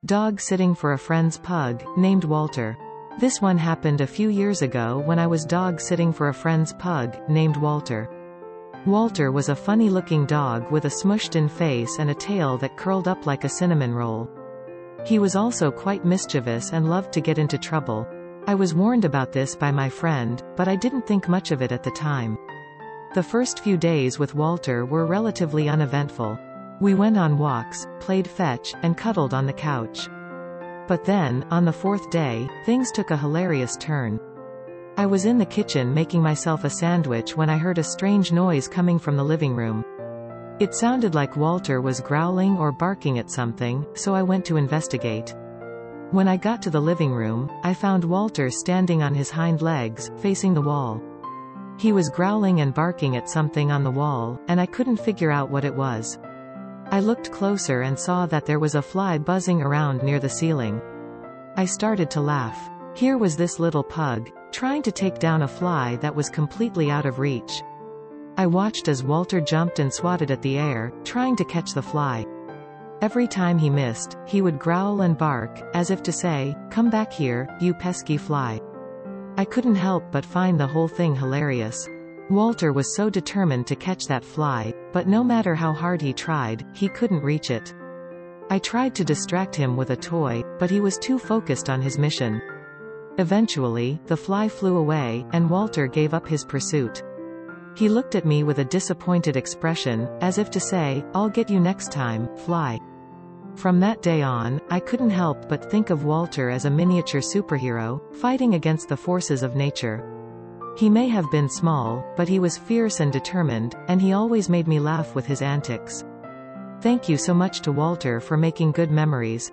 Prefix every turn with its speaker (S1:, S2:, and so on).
S1: Dog sitting for a friend's pug, named Walter. This one happened a few years ago when I was dog sitting for a friend's pug, named Walter. Walter was a funny-looking dog with a smushed-in face and a tail that curled up like a cinnamon roll. He was also quite mischievous and loved to get into trouble. I was warned about this by my friend, but I didn't think much of it at the time. The first few days with Walter were relatively uneventful. We went on walks, played fetch, and cuddled on the couch. But then, on the fourth day, things took a hilarious turn. I was in the kitchen making myself a sandwich when I heard a strange noise coming from the living room. It sounded like Walter was growling or barking at something, so I went to investigate. When I got to the living room, I found Walter standing on his hind legs, facing the wall. He was growling and barking at something on the wall, and I couldn't figure out what it was. I looked closer and saw that there was a fly buzzing around near the ceiling. I started to laugh. Here was this little pug, trying to take down a fly that was completely out of reach. I watched as Walter jumped and swatted at the air, trying to catch the fly. Every time he missed, he would growl and bark, as if to say, "Come back here, you pesky fly." I couldn't help but find the whole thing hilarious. Walter was so determined to catch that fly, but no matter how hard he tried, he couldn't reach it. I tried to distract him with a toy, but he was too focused on his mission. Eventually, the fly flew away, and Walter gave up his pursuit. He looked at me with a disappointed expression, as if to say, "I'll get you next time, fly." From that day on, I couldn't help but think of Walter as a miniature superhero, fighting against the forces of nature. He may have been small, but he was fierce and determined, and he always made me laugh with his antics. Thank you so much to Walter for making good memories.